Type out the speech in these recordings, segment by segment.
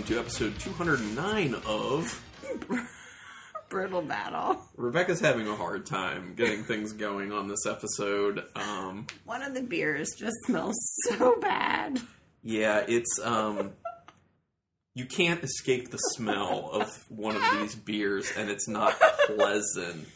to episode 209 of... Brutal Battle. Rebecca's having a hard time getting things going on this episode. One of the beers just smells so bad. Yeah, it's... you can't escape the smell of one of these beers, and it's not pleasant.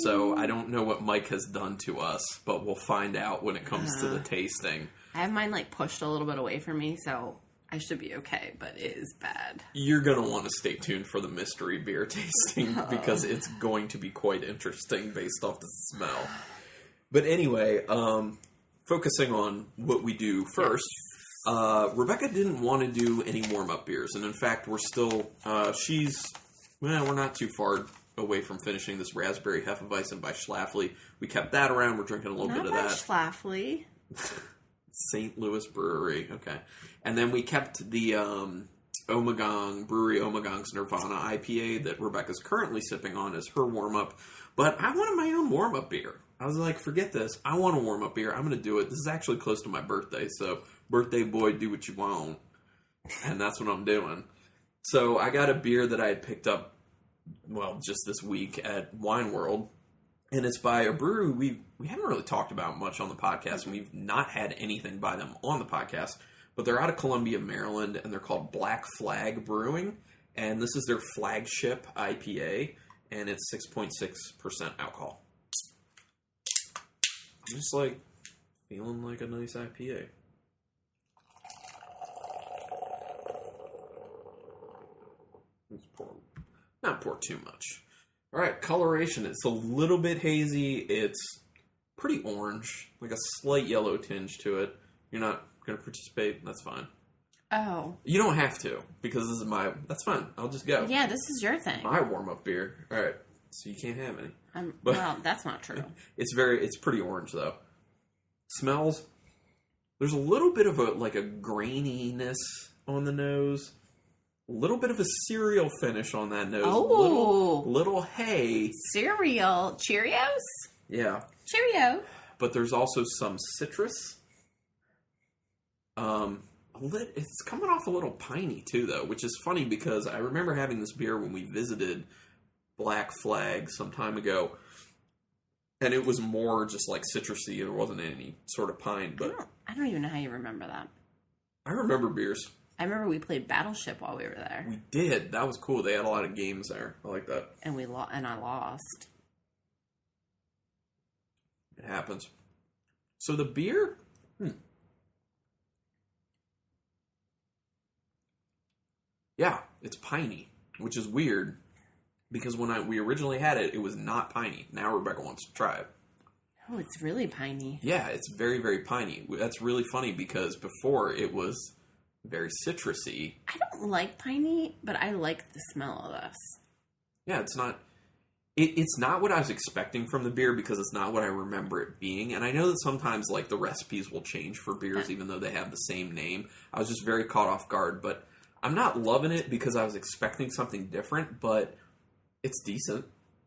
So I don't know what Mike has done to us, but we'll find out when it comes to the tasting. I have mine pushed a little bit away from me, so I should be okay, but it is bad. You're going to want to stay tuned for the mystery beer tasting because it's going to be quite interesting based off the smell. But anyway, focusing on what we do first, Rebecca didn't want to do any warm-up beers, and in fact, we're still, we're not too far away from finishing this Raspberry Hefeweizen by Schlafly. We kept that around. We're drinking a little bit of that. Schlafly. St. Louis Brewery. Okay. And then we kept the Ommegang, Brewery Ommegang's Nirvana IPA that Rebecca's currently sipping on as her warm-up. But I wanted my own warm-up beer. I was like, forget this. I want a warm-up beer. I'm going to do it. This is actually close to my birthday, so birthday boy, do what you want. And that's what I'm doing. So I got a beer that I had picked up just this week at Wine World, and it's by a brewery we haven't really talked about much on the podcast, and we've not had anything by them on the podcast, but they're out of Columbia, Maryland, and they're called Black Flag Brewing, and this is their flagship IPA, and it's 6.6% alcohol. Just feeling like a nice IPA. Not pour too much. All right, coloration. It's a little bit hazy. It's pretty orange, like a slight yellow tinge to it. You're not going to participate? That's fine. Oh. You don't have to, because this is that's fine. I'll just go. Yeah, this is your thing. My warm-up beer. All right, so you can't have any. Well, that's not true. It's pretty orange, though. Smells, there's a little bit of a graininess on the nose. A little bit of a cereal finish on that nose. Oh. Little hay. Cereal. Cheerios? Yeah. Cheerio. But there's also some citrus. It's coming off a little piney, too, though, which is funny because I remember having this beer when we visited Black Flag some time ago, and it was more just citrusy. There wasn't any sort of pine, but... I don't even know how you remember that. I remember beers. I remember we played Battleship while we were there. We did. That was cool. They had a lot of games there. I like that. And I lost. It happens. So the beer... Yeah, it's piney, which is weird, because when we originally had it, it was not piney. Now Rebecca wants to try it. Oh, it's really piney. Yeah, it's very, very piney. That's really funny, because before it was very citrusy. I don't like piney, but I like the smell of this. Yeah, it's not... It's not what I was expecting from the beer, because it's not what I remember it being. And I know that sometimes, the recipes will change for beers, even though they have the same name. I was just very caught off guard, but... I'm not loving it because I was expecting something different, but it's decent.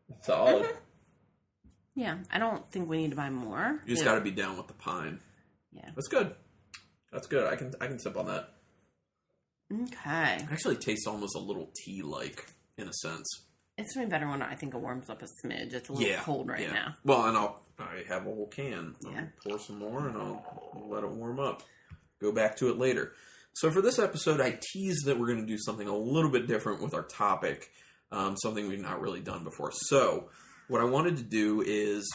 It's solid. Mm-hmm. Yeah, I don't think we need to buy more. You just got to be down with the pine. Yeah. That's good. That's good. I can sip on that. Okay. It actually tastes almost a little tea-like, in a sense. It's doing better when I think it warms up a smidge. It's a little cold right now. Well, and I have a whole can. Yeah. I'll pour some more, and I'll let it warm up. Go back to it later. So for this episode, I teased that we're going to do something a little bit different with our topic, something we've not really done before. So what I wanted to do is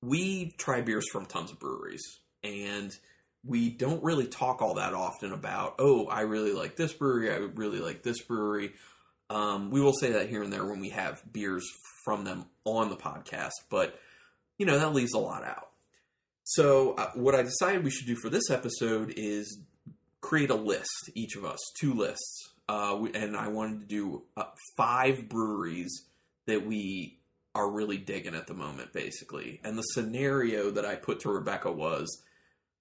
we try beers from tons of breweries, and we don't really talk all that often about, I really like this brewery, I really like this brewery. We will say that here and there when we have beers from them on the podcast, but, that leaves a lot out. So what I decided we should do for this episode is create a list, each of us, 2 lists. And I wanted to do 5 breweries that we are really digging at the moment, basically. And the scenario that I put to Rebecca was,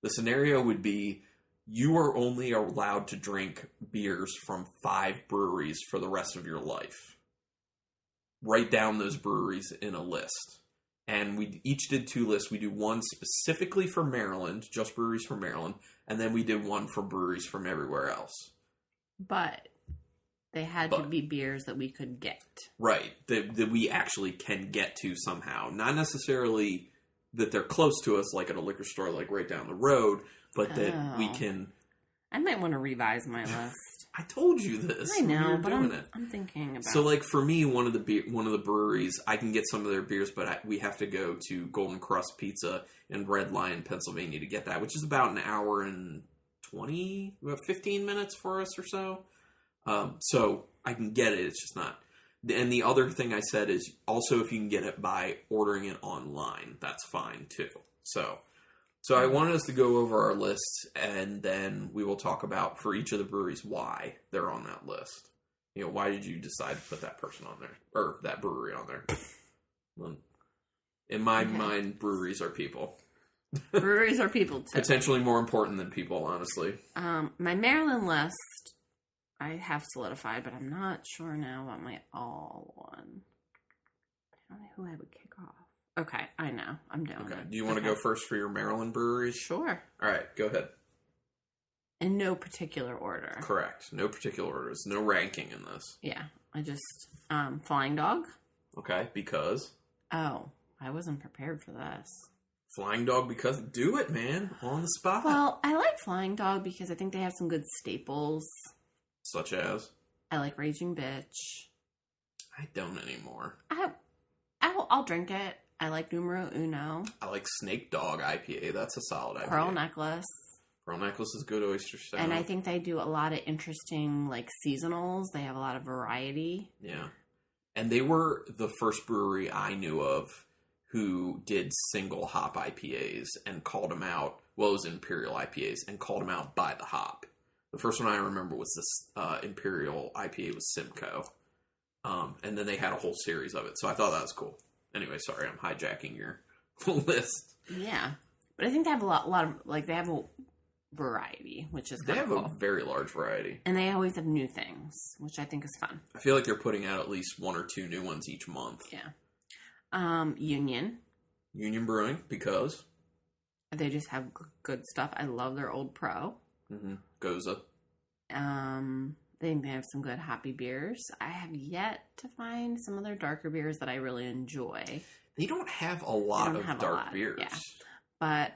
the scenario would be, you are only allowed to drink beers from 5 breweries for the rest of your life. Write down those breweries in a list. And we each did 2 lists. We do one specifically for Maryland, just breweries from Maryland, and then we did one for breweries from everywhere else. But they had to be beers that we could get. Right. That we actually can get to somehow. Not necessarily that they're close to us, like at a liquor store, like right down the road, but that we can... I might want to revise my list. I told you this. I know, when but doing it. I'm thinking about. So, like for me, one of the breweries, I can get some of their beers, but we have to go to Golden Crust Pizza in Red Lion, Pennsylvania, to get that, which is about an hour and 15 minutes for us or so. So I can get it. It's just not. And the other thing I said is also if you can get it by ordering it online, that's fine too. So I wanted us to go over our list, and then we will talk about, for each of the breweries, why they're on that list. You know, why did you decide to put that person on there? Or that brewery on there? Well, in my mind, breweries are people. Breweries are people, too. Potentially more important than people, honestly. My Maryland list, I have solidified, but I'm not sure now about my all one. I don't know who I would kick off. Okay, I know. I'm doing it. Do you want to go first for your Maryland breweries? Sure. All right, go ahead. In no particular order. Correct. No particular orders. No ranking in this. Yeah. I just... Flying Dog. Okay, because? Oh, I wasn't prepared for this. Flying Dog because... Do it, man. On the spot. Well, I like Flying Dog because I think they have some good staples. Such as? I like Raging Bitch. I don't anymore. I'll drink it. I like Numero Uno. I like Snake Dog IPA. That's a solid IPA. Pearl Necklace. Pearl Necklace is good. Oyster Stout. And I think they do a lot of interesting, like, seasonals. They have a lot of variety. Yeah. And they were the first brewery I knew of who did single hop IPAs and called them out. Well, it was Imperial IPAs and called them out by the hop. The first one I remember was this Imperial IPA with Simcoe. And then they had a whole series of it. So I thought that was cool. Anyway, sorry, I'm hijacking your list. Yeah. But I think they have a lot of, like, they have a variety, which is kind of cool. They have a very large variety. And they always have new things, which I think is fun. I feel like they're putting out at least one or two new ones each month. Yeah. Union. Union Brewing, because? They just have good stuff. I love their Old Pro. Mm-hmm. Gose. I think they have some good hoppy beers. I have yet to find some of their darker beers that I really enjoy. They don't have a lot of dark beers. Yeah. But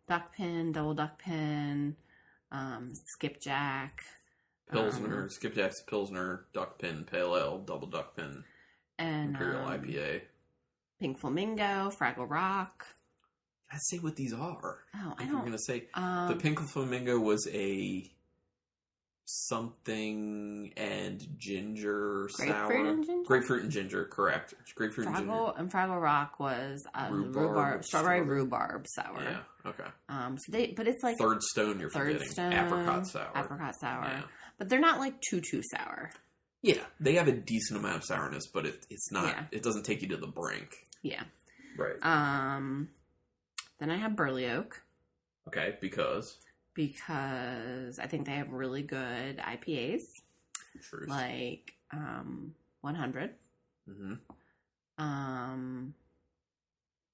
Duckpin, Double Duckpin, Skipjack. Pilsner, Skipjack's Pilsner, Duckpin, Pale Ale, Double Duckpin, and Imperial IPA. Pink Flamingo, Fraggle Rock. I'd say what these are. Oh, I don't. I'm going to say the Pink Flamingo was a something and ginger sour. And ginger? Grapefruit and ginger, correct. Grapefruit and ginger. And Fraggle Rock was strawberry rhubarb sour. Yeah, okay. But it's like Third Stone. You're forgetting apricot sour. Apricot sour, yeah. But they're not like too sour. Yeah, they have a decent amount of sourness, but it's not. Yeah. It doesn't take you to the brink. Yeah. Right. Then I have Burley Oak. Okay, because I think they have really good IPAs. Truth. Like 100. Mm-hmm.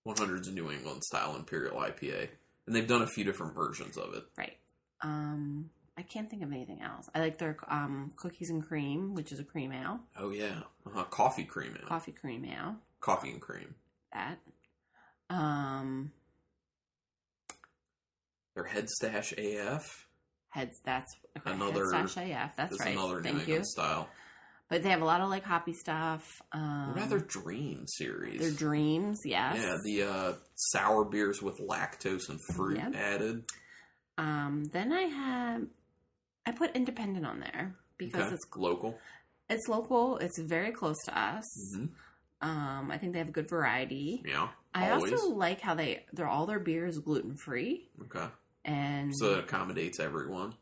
100's a New England style Imperial IPA. And they've done a few different versions of it. Right. I can't think of anything else. I like their Cookies and Cream, which is a cream ale. Oh, yeah. Coffee cream ale. Coffee cream ale. Coffee and cream. That. Their Head Stash AF. That's okay. Another Head Stash AF. That's right. Another New Thank England you. style. But they have a lot of like hoppy stuff. What about their Dream series? Their Dreams, yes. Yeah, the sour beers with lactose and fruit added. Then I put Independent on there because it's local. It's local. It's very close to us. Mm-hmm. I think they have good variety. Yeah, I also like how all their beer is gluten free. Okay. And so it accommodates everyone.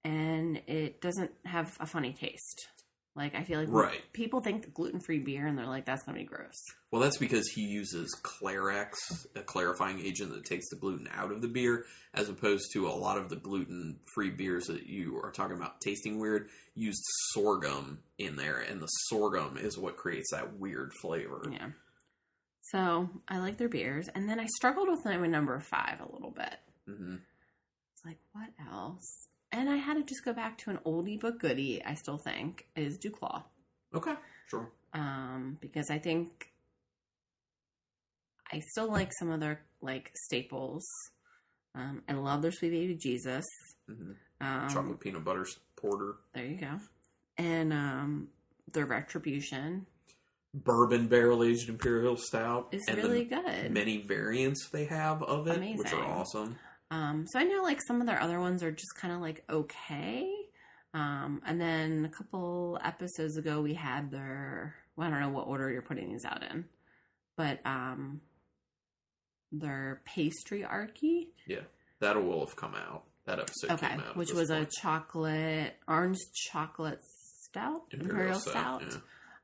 And it doesn't have a funny taste. Like, I feel like people think gluten-free beer, and they're like, that's going to be gross. Well, that's because he uses Clarex, a clarifying agent that takes the gluten out of the beer, as opposed to a lot of the gluten-free beers that you are talking about tasting weird, used sorghum in there, and the sorghum is what creates that weird flavor. Yeah. So, I like their beers, and then I struggled with my number 5 a little bit. Mm-hmm. It's like, what else? And I had to just go back to an oldie but goodie, I still think, is DuClaw. Okay, sure. Because I think I still like some of their like staples. I love their Sweet Baby Jesus. Mm-hmm. Chocolate peanut butter porter. There you go. And their Retribution. Bourbon barrel aged imperial stout is and really good. Many variants they have of it, amazing. Which are awesome. So I know like some of their other ones are just kind of like okay. And then a couple episodes ago we had their, well, I don't know what order you're putting these out in, but their pastry arky. Yeah, that will have come out. That episode came out. Which was point. Orange chocolate stout, Imperial stout.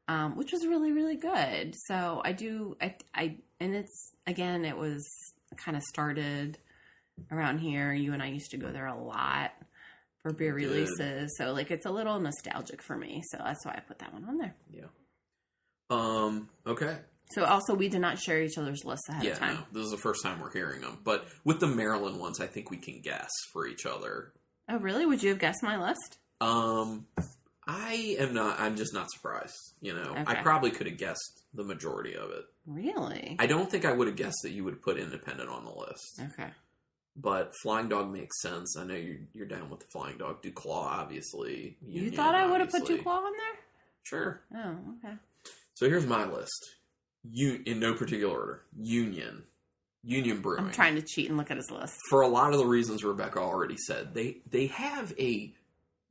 Yeah. Which was really, really good. So and it's, again, it was kind of started around here. You and I used to go there a lot for beer releases. So, like, it's a little nostalgic for me. So that's why I put that one on there. Yeah. Okay. So also, we did not share each other's lists ahead of time. No, this is the first time we're hearing them. But with the Maryland ones, I think we can guess for each other. Oh, really? Would you have guessed my list? I am not. I'm just not surprised. You know, okay. I probably could have guessed the majority of it. Really? I don't think I would have guessed that you would put Independent on the list. Okay. But Flying Dog makes sense. I know you're down with the Flying Dog. DuClaw, obviously. You thought I would have put DuClaw on there? Sure. Oh, okay. So here's my list. In no particular order. Union Brewing. I'm trying to cheat and look at his list. For a lot of the reasons Rebecca already said. They have a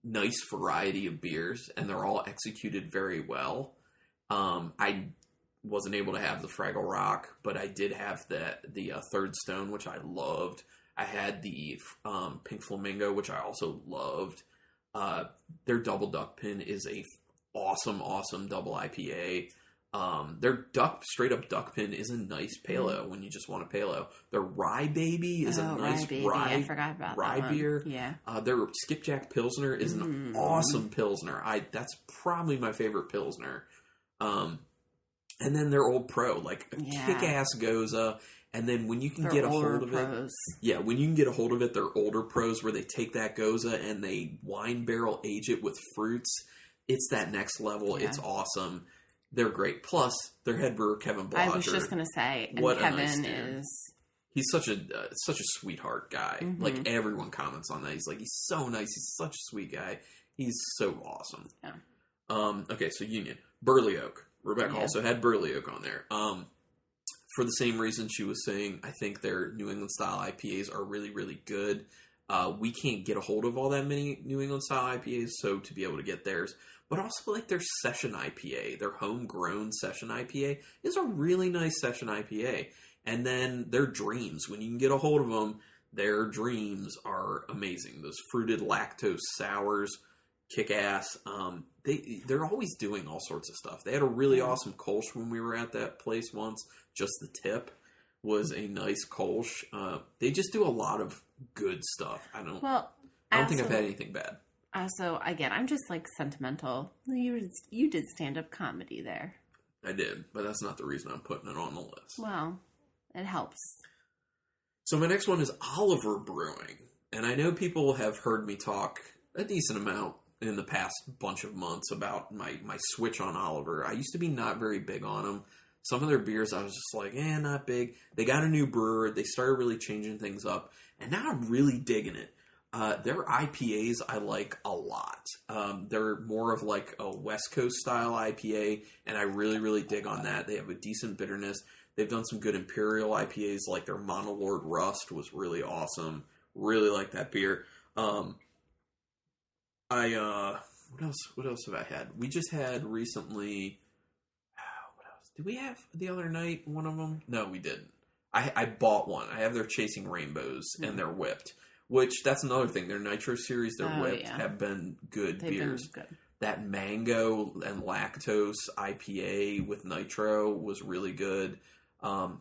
nice variety of beers, and they're all executed very well. I wasn't able to have the Fraggle Rock, but I did have the Third Stone, which I loved. I had the Pink Flamingo, which I also loved. Their Double Duck Pin is a awesome double IPA. Their straight up duck pin is a nice pale when you just want a pale. Their Rye Baby is a nice rye. I forgot about rye that beer. Yeah. Their Skipjack Pilsner is an awesome Pilsner. That's probably my favorite Pilsner. And then their Old Pro, like a kick-ass Gose. And then when you can get a hold of it, when you can get a hold of it, they're older pros where they take that Gose and they wine barrel age it with fruits. It's that next level. Yeah. It's awesome. They're great. Plus, their head brewer, Kevin Blodger. I was just going to say, and Kevin is... He's such a sweetheart guy. Mm-hmm. Like, everyone comments on that. He's like, he's so nice. He's such a sweet guy. He's so awesome. Yeah. Okay, so Union. Burley Oak. Rebecca also had Burley Oak on there. For the same reason she was saying, I think their New England style IPAs are really, really good. We can't get a hold of all that many New England style IPAs, so to be able to get theirs. But also, like, their session IPA, their homegrown session IPA is a really nice session IPA. And then their Dreams, when you can get a hold of them, their Dreams are amazing. Those fruited lactose sours, kick ass. They're always doing all sorts of stuff. They had a really awesome Kolsch when we were at that place once. Just the tip was a nice Kolsch. They just do a lot of good stuff. I don't think I've had anything bad. So again, I'm just like sentimental. You did stand-up comedy there. I did, but that's not the reason I'm putting it on the list. Well, it helps. So my next one is Oliver Brewing. And I know people have heard me talk a decent amount in the past bunch of months about my switch on Oliver. I used to be not very big on them. Some of their beers, I was just like, not big. They got a new brewer. They started really changing things up. And now I'm really digging it. Their IPAs I like a lot. They're more of like a West Coast style IPA, and I really, really dig on that. They have a decent bitterness. They've done some good Imperial IPAs, like their Monolord Rust was really awesome. Really like that beer. What else have I had? We just had recently... What else? Did we have the other night one of them? No, we didn't. I bought one. I have their Chasing Rainbows, and they're whipped. Which, that's another thing. Their Nitro Series, their whipped, have been good beers. Been good. That mango and lactose IPA with Nitro was really good. And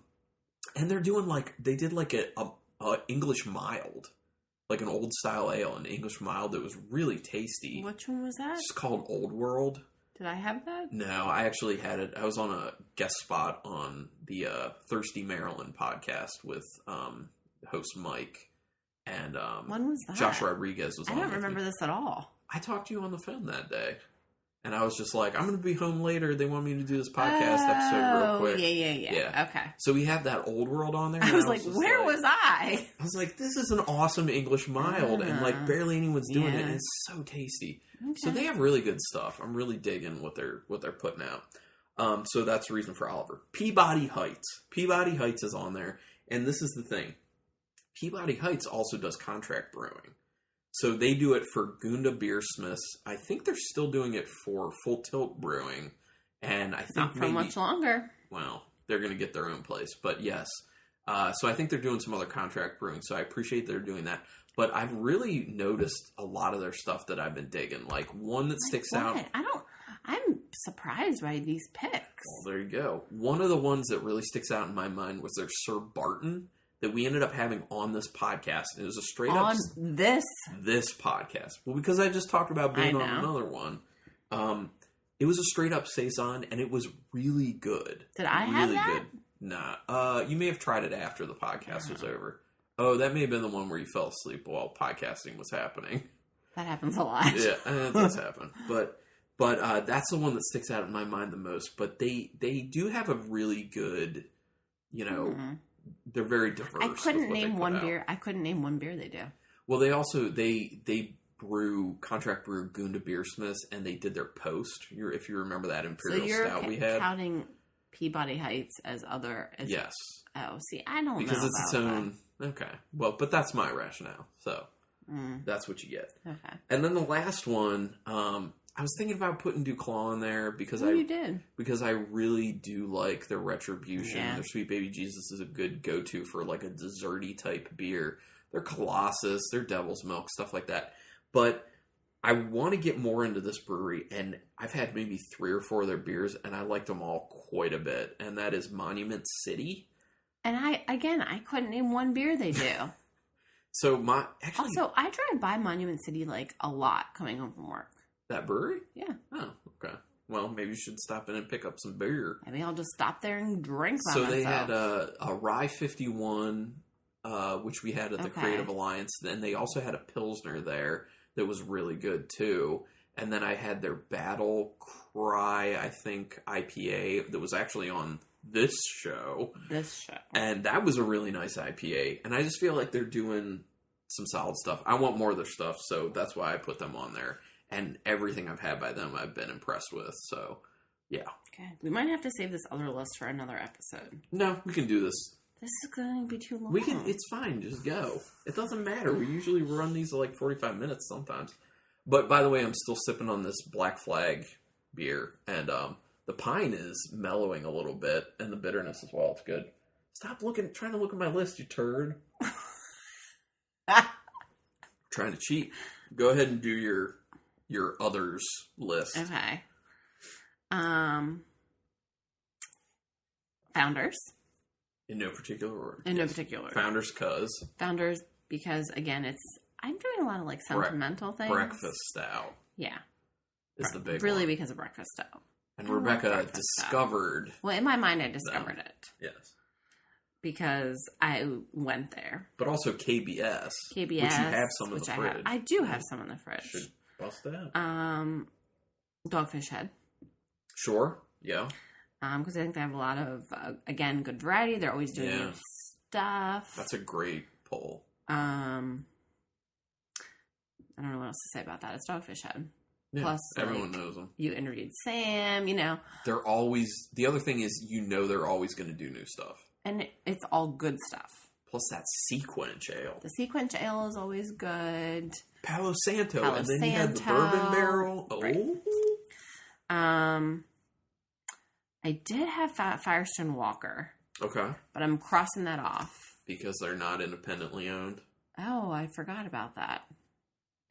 they're doing they did like a English mild. Like an old style ale, an English mild that was really tasty. Which one was that? It's called Old World. Did I have that? No, I actually had it. I was on a guest spot on the Thirsty Maryland podcast with host Mike. And when was that? Josh Rodriguez was on. I don't remember this at all. I talked to you on the phone that day. And I was just like, I'm going to be home later. They want me to do this podcast episode real quick. Yeah. Okay. So we had that Old World on there. I was like, where was I? I was like, this is an awesome English mild. And like barely anyone's doing it. And it's so tasty. Okay. So they have really good stuff. I'm really digging what they're putting out. So that's the reason for Oliver. Peabody Heights. Peabody Heights is on there. And this is the thing. Peabody Heights also does contract brewing. So they do it for Gunda Beersmiths. I think they're still doing it for Full Tilt Brewing. And I think not for much longer. Well, they're going to get their own place. But yes. So I think they're doing some other contract brewing. So I appreciate they're doing that. But I've really noticed a lot of their stuff that I've been digging. Like one that sticks out. I'm surprised by these picks. Well, there you go. One of the ones that really sticks out in my mind was their Sir Barton. That we ended up having on this podcast. It was a straight up... On this podcast. Well, because I just talked about being on another one. It was a straight up Saison, and it was really good. Did I have that? Good. Nah. You may have tried it after the podcast was over. Oh, that may have been the one where you fell asleep while podcasting was happening. That happens a lot. Yeah, it does happen. But that's the one that sticks out in my mind the most. But they do have a really good, they're very diverse. I couldn't name one beer. I couldn't name one beer they do. Well, they also they contract brew Gunda Beersmiths, and they did their post. If you remember that Imperial Stout we had. Counting Peabody Heights as other. Yes. Oh, see, I don't know because it's its own. That. Okay, well, but that's my rationale. So that's what you get. Okay. And then the last one, I was thinking about putting DuClaw in there because you did. Because I really do like their Retribution. Yeah. Their Sweet Baby Jesus is a good go-to for like a desserty type beer. Their Colossus, their Devil's Milk, stuff like that. But I want to get more into this brewery, and I've had maybe 3 or 4 of their beers, and I liked them all quite a bit. And that is Monument City. And I couldn't name one beer they do. So also, I drive by Monument City like a lot coming home from work. That brewery? Yeah. Oh, okay. Well, maybe you should stop in and pick up some beer. Maybe I'll just stop there and drink by myself. So they had a Rye 51, which we had at the Creative Alliance. Then they also had a Pilsner there that was really good, too. And then I had their Battle Cry, I think, IPA that was actually on this show. And that was a really nice IPA. And I just feel like they're doing some solid stuff. I want more of their stuff, so that's why I put them on there. And everything I've had by them, I've been impressed with. So, yeah. Okay. We might have to save this other list for another episode. No, we can do this. This is going to be too long. It's fine. Just go. It doesn't matter. We usually run these like 45 minutes sometimes. But, by the way, I'm still sipping on this Black Flag beer. And the pine is mellowing a little bit. And the bitterness as well. It's good. Stop trying to look at my list, you turd. Trying to cheat. Go ahead and do your others list. Okay. Founders. In no particular order. No particular order. Founders because again I'm doing a lot of like sentimental things. Breakfast stout. Yeah. Is the big really one. because of breakfast stout. And Rebecca discovered. Stout. Well, in my mind I discovered it. Yes. Because I went there. But also KBS. Which you have some in the fridge. I do have some in the fridge. Should bust that. Dogfish Head. Sure. Yeah. Because I think they have a lot of, again, good variety. They're always doing new stuff. That's a great poll. I don't know what else to say about that. It's Dogfish Head. Yeah, Plus, everyone knows them. You interviewed Sam, They're always, the other thing is, they're always going to do new stuff. And it's all good stuff. Plus that Sequench Ale. The Sequench Ale is always good. Palo Santo. And then you had the Bourbon Barrel. Oh. Right. I did have Firestone Walker. Okay. But I'm crossing that off. Because they're not independently owned? Oh, I forgot about that.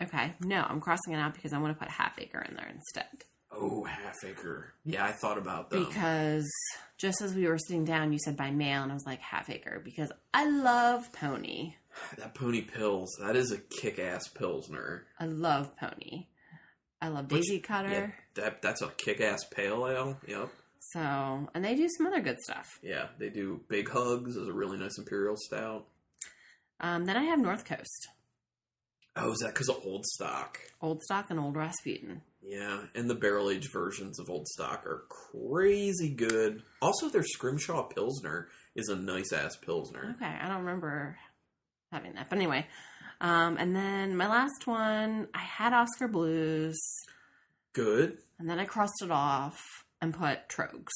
Okay. No, I'm crossing it out because I want to put Half Acre in there instead. Oh, Half Acre. Yeah, I thought about them. Because just as we were sitting down, you said by mail, and I was like, Half Acre. Because I love Pony. That Pony Pils. That is a kick-ass Pilsner. I love Pony. I love Daisy Cutter. Yeah, that's a kick-ass pale ale. Yep. So, and they do some other good stuff. Yeah, they do. Big Hugs is a really nice Imperial Stout. Then I have North Coast. Oh, is that because of Old Stock? Old Stock and Old Rasputin. Yeah, and the barrel-aged versions of Old Stock are crazy good. Also, their Scrimshaw Pilsner is a nice-ass Pilsner. Okay, I don't remember having that. But anyway, and then my last one, I had Oscar Blues. Good. And then I crossed it off and put Trogs.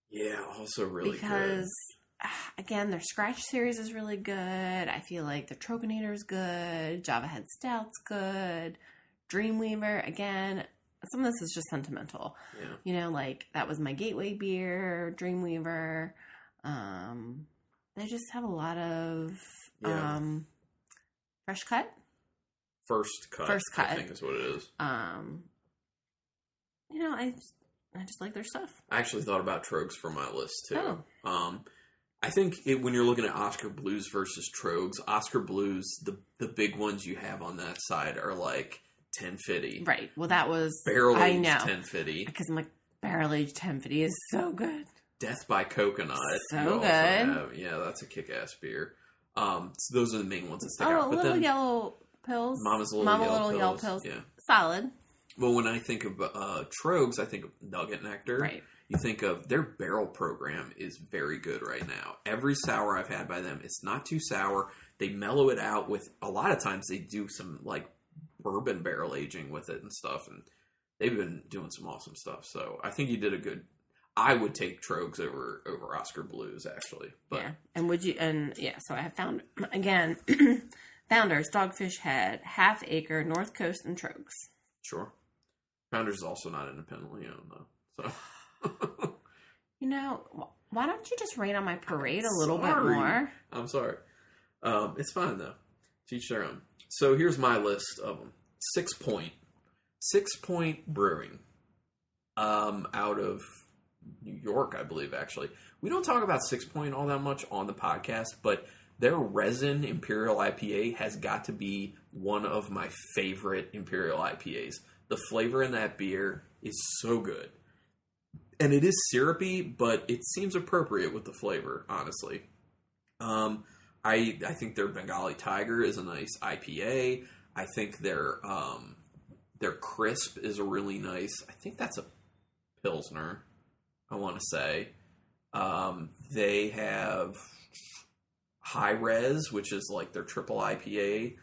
Yeah, also really good. Because, again, their Scratch series is really good. I feel like the Troganator is good. Java Head Stout's good. Dreamweaver, again, some of this is just sentimental. Yeah. You know, like, that was my gateway beer, Dreamweaver. They just have a lot of fresh cut. First cut, I think is what it is. You know, I just like their stuff. I actually thought about Trogs for my list, too. Oh. I think when you're looking at Oscar Blues versus Trogs, Oscar Blues, the big ones you have on that side are like 1050. Right. Well, that was... Barrel-aged 1050. Because I'm like, barrel-aged 1050 is so good. Death by Coconut. So good. Yeah, that's a kick-ass beer. So those are the main ones that stick Oh, out. But little then, yellow pills. Mama's Little Yellow Pills. Yeah. Solid. Well, when I think of Trogs, I think of Nugget Nectar. Right. You think of their barrel program is very good right now. Every sour I've had by them, it's not too sour. They mellow it out with, a lot of times they do some like bourbon barrel aging with it and stuff. And they've been doing some awesome stuff. So I think you did a good... I would take Trogs over Oscar Blues, actually. But. Yeah. And would you... And yeah, so I have found... Again, Founders, Dogfish Head, Half Acre, North Coast, and Trogs. Sure. Founders is also not independently owned, though. So... You know, why don't you just rain on my parade a little bit more? I'm sorry. It's fine, though. Teach their own. So here's my list of them. 6 Point. 6 Point Brewing. Out of New York, I believe, actually. We don't talk about 6 Point all that much on the podcast, but their resin Imperial IPA has got to be one of my favorite Imperial IPAs. The flavor in that beer is so good. And it is syrupy, but it seems appropriate with the flavor, honestly. I think their Bengali Tiger is a nice IPA. I think their Crisp is a really nice... I think that's a Pilsner, I want to say. They have High Res, which is like their triple IPA.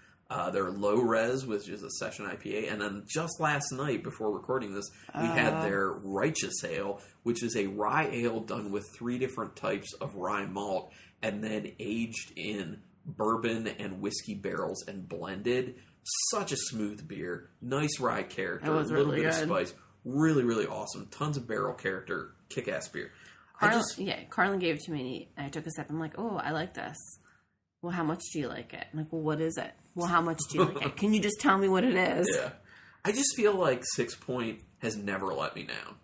Their Low Res, which is a session IPA. And then just last night, before recording this, we had their Righteous Ale, which is a rye ale done with 3 different types of rye malt and then aged in bourbon and whiskey barrels and blended. Such a smooth beer. Nice rye character. A little bit of spice. Really, really awesome. Tons of barrel character. Kick-ass beer. Carlin gave it to me. And I took a sip. I'm like, oh, I like this. Well, how much do you like it? I'm like, well, what is it? Well, how much do you like it? Can you just tell me what it is? Yeah. I just feel like 6 Point has never let me down.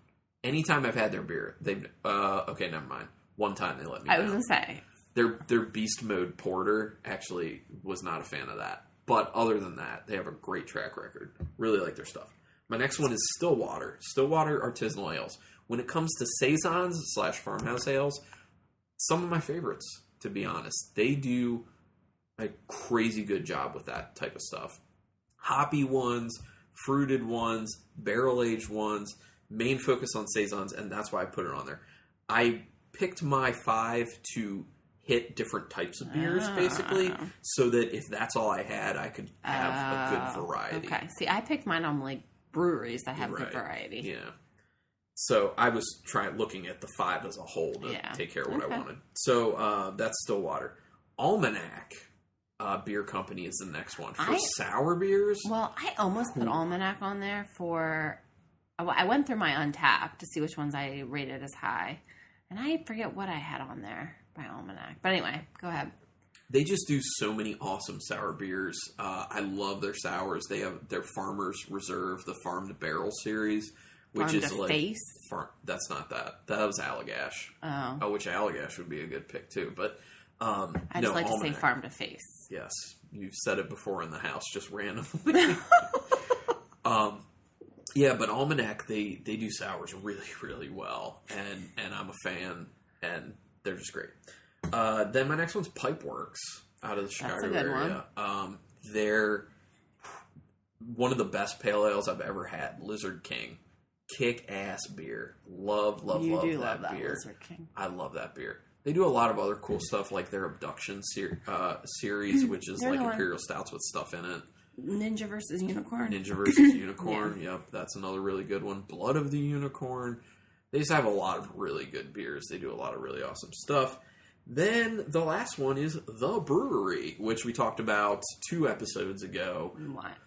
Anytime I've had their beer, they've... okay, never mind. One time they let me down. I was going to say. Their Beast Mode Porter actually was not a fan of that. But other than that, they have a great track record. Really like their stuff. My next one is Stillwater. Stillwater Artisanal Ales. When it comes to Saisons / farmhouse ales, some of my favorites, to be honest. They do a crazy good job with that type of stuff. Hoppy ones, fruited ones, barrel-aged ones, main focus on Saisons, and that's why I put it on there. I picked my 5 to hit different types of beers, basically, so that if that's all I had, I could have a good variety. Okay. See, I picked mine on, like, breweries that have good variety. Yeah. So I was looking at the 5 as a whole to take care of what I wanted. So that's Stillwater. Almanac Beer Company is the next one. For sour beers? Well, I almost put Almanac on there for... I went through my Untapped to see which ones I rated as high. And I forget what I had on there by Almanac. But anyway, go ahead. They just do so many awesome sour beers. I love their sours. They have their Farmer's Reserve, the Farm to Barrel series, which Farm is to like Face? That's not that. That was Allagash. Oh, which Allagash would be a good pick too. But I just like Almanac. to say Farm to Face. Yes, you've said it before in the house, just randomly. Yeah, but Almanac they do sours really, really well, and I'm a fan, and they're just great. Then my next one's Pipeworks. Out of the Chicago That's a good area. They're one of the best pale ales I've ever had. Lizard King. Kick-ass beer. Love that beer. Lizard King. I love that beer. They do a lot of other cool stuff, like their Abduction series, which is like Imperial Stouts with stuff in it. Ninja versus Unicorn. Yeah. Yep, that's another really good one. Blood of the Unicorn. They just have a lot of really good beers. They do a lot of really awesome stuff. Then the last one is The Brewery, which we talked about 2 episodes ago.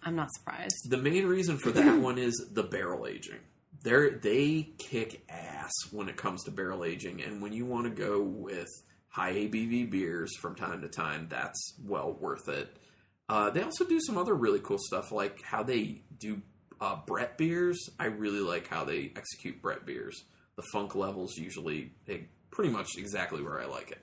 I'm not surprised. The main reason for that one is the barrel aging. They kick ass when it comes to barrel aging, and when you want to go with high ABV beers from time to time, that's well worth it. They also do some other really cool stuff, like how they do Brett beers. I really like how they execute Brett beers. The funk level's usually pretty much exactly where I like it.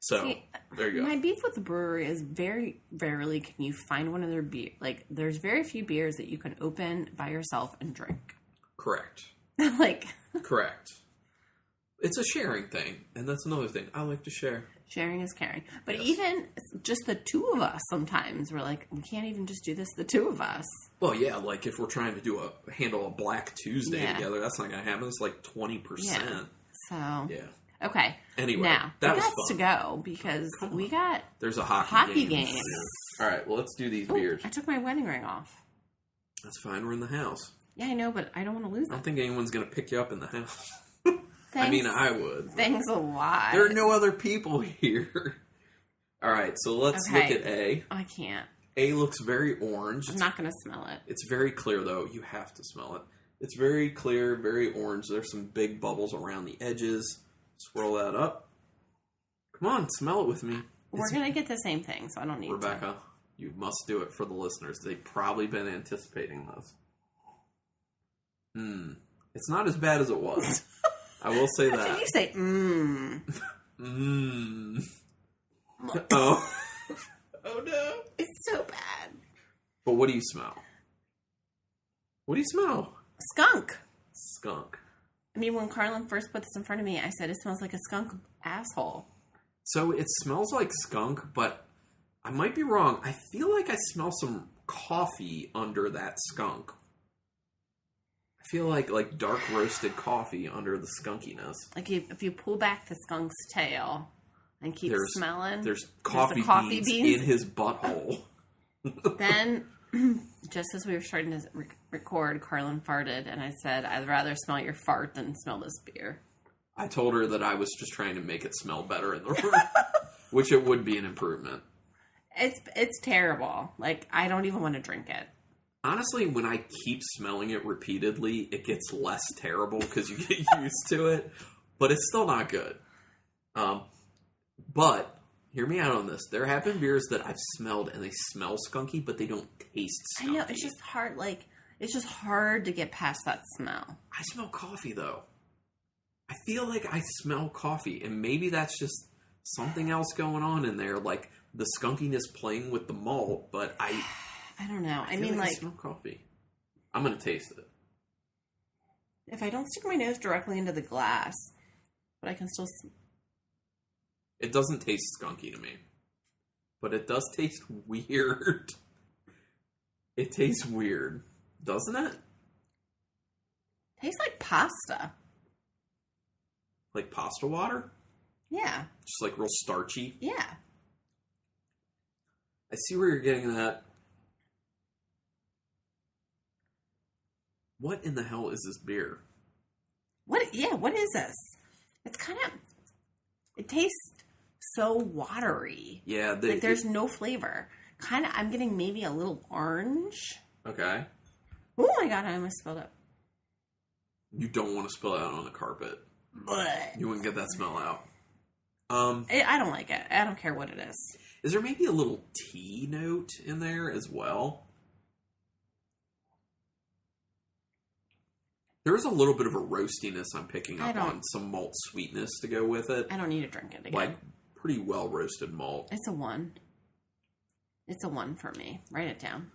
So, there you go. My beef with the brewery is very rarely can you find one of their beer. Like, there's very few beers that you can open by yourself and drink. Correct. Correct. It's a sharing thing, and that's another thing. I like to share. Sharing is caring. But even just the two of us sometimes, we're like, we can't even just do this, the two of us. Well, yeah, like if we're trying to handle a Black Tuesday together, that's not going to happen. It's like 20%. Yeah. So. Yeah. Okay. Anyway, now, that was fun. fun. To go because we got there's a hockey game. Yeah. All right, well, let's do these beers. I took my wedding ring off. That's fine. We're in the house. Yeah, I know, but I don't want to lose it. I don't think anyone's going to pick you up in the house. Thanks. I mean, I would. Thanks a lot. There are no other people here. All right, so let's look at A. I can't. A looks very orange. I'm not going to smell it. It's very clear, though. You have to smell it. It's very clear, very orange. There's some big bubbles around the edges. Swirl that up. Come on, smell it with me. We're going to get the same thing, so I don't need Rebecca, you must do it for the listeners. They've probably been anticipating this. It's not as bad as it was. I will say that. Did you say, Oh. Oh, no. It's so bad. But what do you smell? What do you smell? Skunk. Skunk. I mean, when Carlin first put this in front of me, I said it smells like a skunk asshole. So it smells like skunk, but I might be wrong. I feel like I smell some coffee under that skunk. I feel like dark roasted coffee under the skunkiness. Like if you pull back the skunk's tail and keep smelling, there's coffee beans in his butthole. Then, just as we were starting to record, Carlin farted, and I said, "I'd rather smell your fart than smell this beer." I told her that I was just trying to make it smell better in the room, which it would be an improvement. It's terrible. Like, I don't even want to drink it. Honestly, when I keep smelling it repeatedly, it gets less terrible because you get used to it, but it's still not good. But hear me out on this. There have been beers that I've smelled and they smell skunky, but they don't taste skunky. I know, it's just hard. Like, it's just hard to get past that smell. I smell coffee, though. I feel like I smell coffee, and maybe that's just something else going on in there, like the skunkiness playing with the malt, but I don't know. I mean, I smell coffee. I'm going to taste it. If I don't stick my nose directly into the glass, but I can still... It doesn't taste skunky to me. But it does taste weird. It tastes weird. Doesn't it? Tastes like pasta. Like pasta water? Yeah. Just like real starchy? Yeah. I see where you're getting that. What in the hell is this beer? What is this? It's kind of... It tastes so watery. Yeah. There's no flavor. Kind of, I'm getting maybe a little orange. Okay. Oh my god, I almost spilled it. You don't want to spill it out on the carpet. But you wouldn't get that smell out. I don't like it. I don't care what it is. Is there maybe a little tea note in there as well? There is a little bit of a roastiness I'm picking up on, some malt sweetness to go with it. I don't need to drink it again. Like, pretty well roasted malt. It's a 1. It's a 1 for me. Write it down.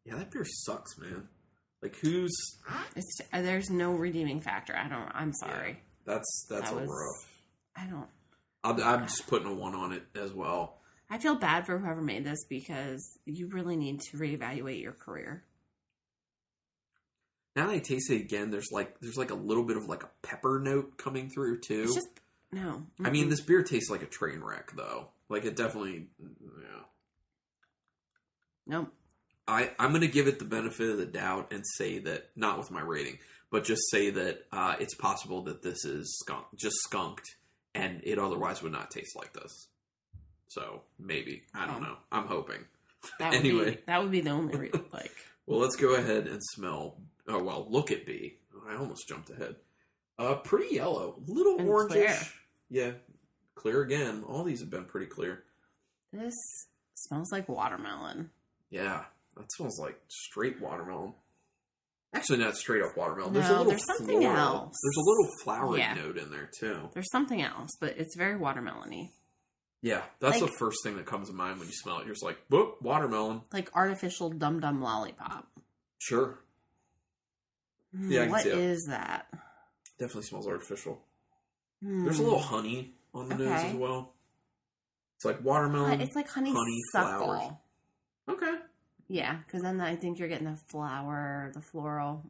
Yeah, that beer sucks, man. Like, who's... There's no redeeming factor. I'm sorry. Yeah, that's rough. I don't... I'm just putting a 1 on it as well. I feel bad for whoever made this because you really need to reevaluate your career. Now that I taste it again, there's like a little bit of like a pepper note coming through too. It's just no. I mean, this beer tastes like a train wreck though. Like it definitely, yeah. Nope. I'm going to give it the benefit of the doubt and say that, not with my rating, but just say that it's possible that this is skunked and it otherwise would not taste like this. So maybe, I don't know. I'm hoping. That would be the only reason. Like, well, let's go ahead and smell. Oh well, look at B. I almost jumped ahead. Pretty yellow, little and orangish. Clear. Yeah, clear again. All these have been pretty clear. This smells like watermelon. Yeah, that smells like straight watermelon. Actually, not straight up watermelon. No, there's something else. There's a little flowery note in there too. There's something else, but it's very watermelony. Yeah, that's the first thing that comes to mind when you smell it. You're just like, whoop, watermelon. Like artificial dum-dum lollipop. Sure. Yeah, I can what see it. is that? Definitely smells artificial. There's a little honey on the nose as well. It's like watermelon. It's like honeysuckle. Flowers. Okay. Yeah, because then I think you're getting the flower, the floral.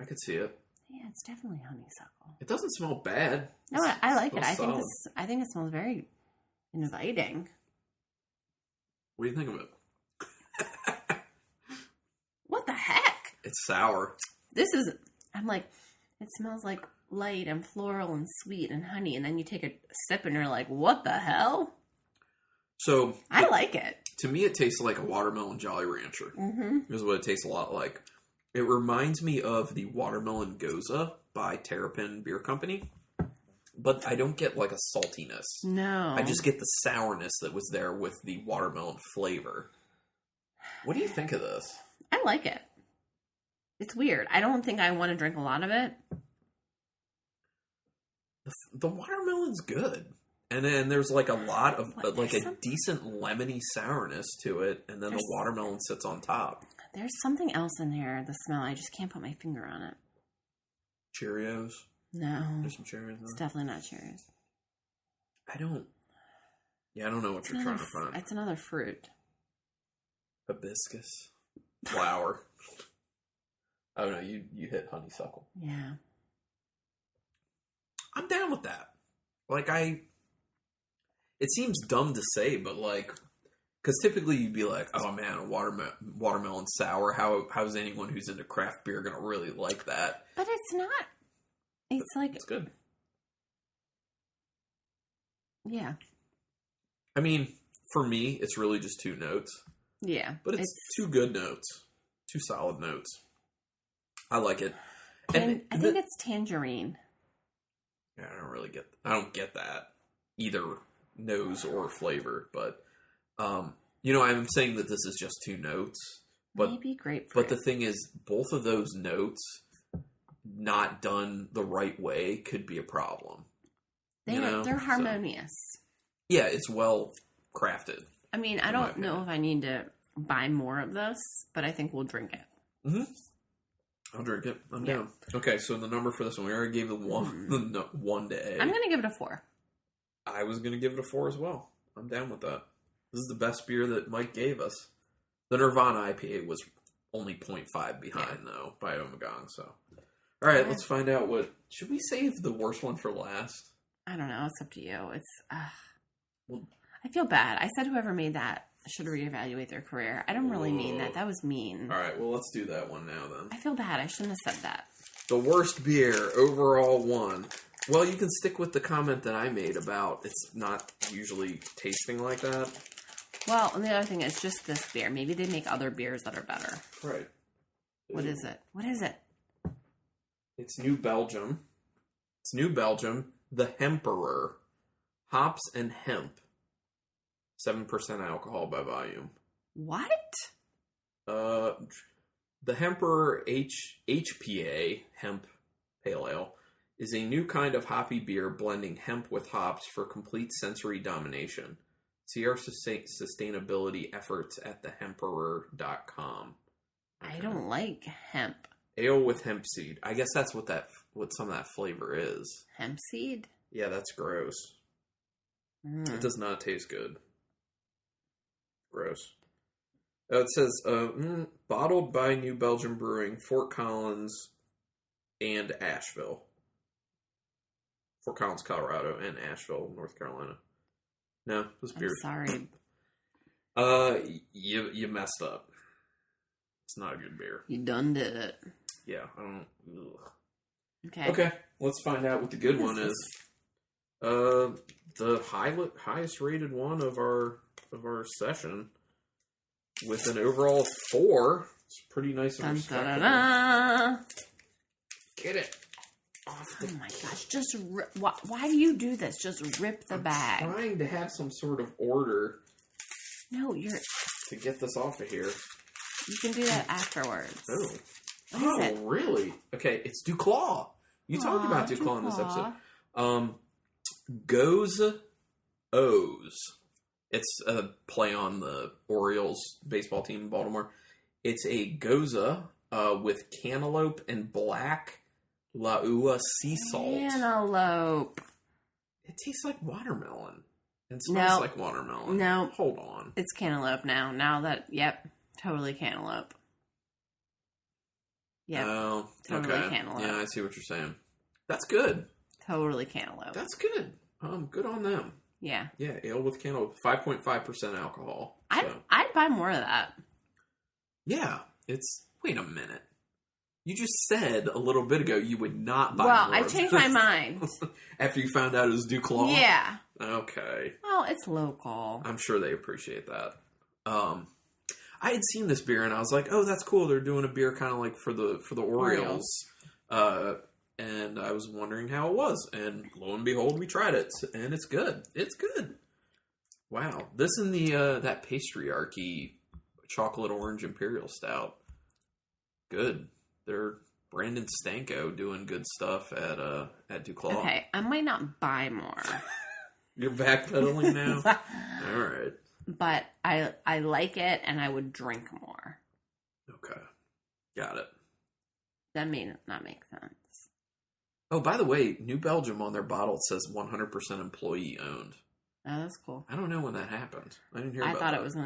I could see it. Yeah, it's definitely honeysuckle. It doesn't smell bad. No, I like it. Solid. I think it smells very inviting. What do you think of it? What the heck? It's sour. I'm like, it smells like light and floral and sweet and honey, and then you take a sip and you're like, what the hell? So I like it. To me, it tastes like a watermelon Jolly Rancher. Is what it tastes a lot like. It reminds me of the watermelon Gose by Terrapin Beer Company, but I don't get like a saltiness. No, I just get the sourness that was there with the watermelon flavor. What do you think of this? I like it. It's weird. I don't think I want to drink a lot of it. The watermelon's good. And then there's like a lot of, like a decent lemony sourness to it. And then the watermelon sits on top. There's something else in here, the smell. I just can't put my finger on it. Cheerios? No. There's some Cheerios in there? It's definitely not Cheerios. I don't know what you're trying to find. It's another fruit. Hibiscus. Flower. Oh no, you hit honeysuckle. Yeah. I'm down with that. Like it seems dumb to say, but like, because typically you'd be like, oh man, a watermelon sour. How's anyone who's into craft beer gonna really like that? But it's not. It's good. Yeah. I mean, for me, it's really just 2 notes. Yeah. But it's 2 good notes. 2 solid notes. I like it. I think it's tangerine. Yeah, I don't get that. Either nose or flavor, but I'm saying that this is just 2 notes. But maybe grapefruit. But the thing is, both of those notes not done the right way could be a problem. They're harmonious. Yeah, it's well crafted. I mean, I don't know if I need to buy more of this, but I think we'll drink it. Mm-hmm. I'll drink it. I'm down. Okay, so the number for this one, we already gave the 1 to A. I'm going to give it a 4. I was going to give it a 4 as well. I'm down with that. This is the best beer that Mike gave us. The Nirvana IPA was only 0.5 behind, though, by Ommegang. So, all right, let's find out what... Should we save the worst one for last? I don't know. It's up to you. It's... I feel bad. I said whoever made that should reevaluate their career. I don't really mean that. That was mean. All right, well, let's do that one now, then. I feel bad. I shouldn't have said that. The worst beer, overall 1. Well, you can stick with the comment that I made about it's not usually tasting like that. Well, and the other thing is just this beer. Maybe they make other beers that are better. Right. What is it? What is it? It's New Belgium. The Hemperor. Hops and hemp. 7% alcohol by volume. What? The Hemperor HPA, Hemp Pale Ale, is a new kind of hoppy beer blending hemp with hops for complete sensory domination. See our sustainability efforts at thehemperor.com. Okay. I don't like hemp. Ale with hemp seed. I guess that's what some of that flavor is. Hemp seed? Yeah, that's gross. It does not taste good. Gross. It says, bottled by New Belgium Brewing, Fort Collins, and Asheville. Fort Collins, Colorado, and Asheville, North Carolina. No, this beer. I'm sorry. You messed up. It's not a good beer. You done did it. Yeah, I don't... Ugh. Okay, let's find out what the good one is. The highest rated one of our session, with an overall 4. It's pretty nice and respectable. Get it off the... Oh my gosh! Just why do you do this? Just rip the bag. I'm trying to have some sort of order. No, you're to get this off of here. You can do that afterwards. Oh. What is it? Really? Okay, it's DuClaw. You talked about DuClaw in this episode. Gose O's. It's a play on the Orioles baseball team in Baltimore. It's a Gose with cantaloupe and black Laua sea salt. Cantaloupe. It tastes like watermelon. It smells like watermelon. No. Hold on. It's cantaloupe now. Yep. Totally cantaloupe. Yeah. Oh, totally okay. Cantaloupe. Yeah, I see what you're saying. That's good. Totally cantaloupe. That's good. Good on them. Yeah. Yeah, ale with cantaloupe. 5.5% alcohol. I'd buy more of that. Yeah. Wait a minute. You just said a little bit ago you would not buy more. Well, I changed my mind. After you found out it was DuClaw? Yeah. Okay. Well, it's local. I'm sure they appreciate that. I had seen this beer and I was like, oh, that's cool. They're doing a beer kind of like for the Orioles. And I was wondering how it was. And lo and behold, we tried it. And it's good. It's good. Wow. This and that Patriarchy chocolate orange imperial stout. Good. They're Brandon Stanko doing good stuff at DuClaw. Okay, I might not buy more. You're backpedaling now? All right. But I like it, and I would drink more. Okay. Got it. That may not make sense. Oh, by the way, New Belgium on their bottle says 100% employee owned. Oh, that's cool. I don't know when that happened. I didn't hear about that. I thought it was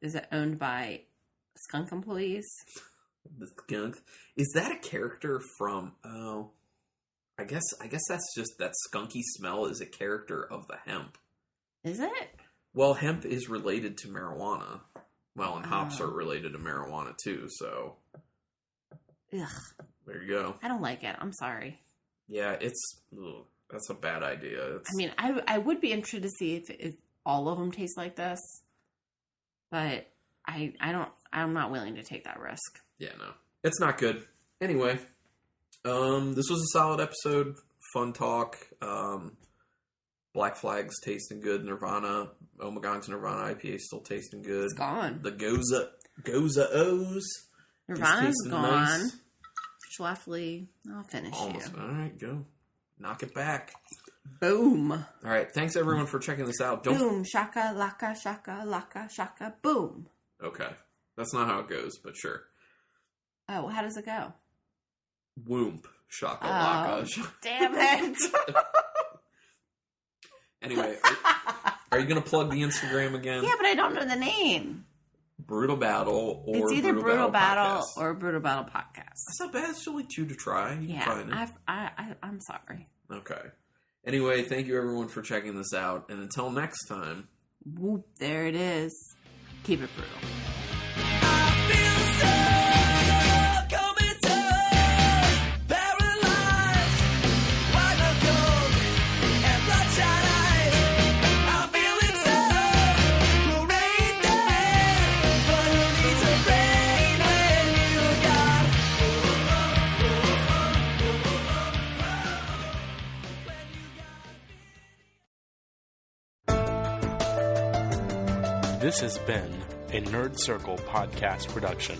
is it owned by skunk employees? The skunk? Is that a character from, I guess that's just that skunky smell is a character of the hemp. Is it? Well, hemp is related to marijuana. Well, and hops are related to marijuana too, so. Ugh. There you go. I don't like it. I'm sorry. Yeah, that's a bad idea. I mean, I would be interested to see if all of them taste like this, but I'm not willing to take that risk. Yeah, no. It's not good. Anyway, this was a solid episode. Fun talk. Black Flag's tasting good. Nirvana, Omegang's Nirvana IPA still tasting good. It's gone. The Gose O's. Nirvana's gone. Nice. Schlafly, I'll finish Almost. you. All right, go. Knock it back. Boom. All right, thanks everyone for checking this out. Boom, shaka, laka, shaka, boom. Okay. That's not how it goes, but sure. Oh, how does it go? Whoomp, shaka, laka. Damn it. Anyway, are you going to plug the Instagram again? Yeah, but I don't know the name. Brutal Battle or it's either Brutal Battle or Brutal Battle Podcast. That's not bad. It's only 2 to try. You can find it. I'm sorry. Okay. Anyway, thank you everyone for checking this out. And until next time. Whoop, there it is. Keep it brutal. This has been a Nerd Circle podcast production.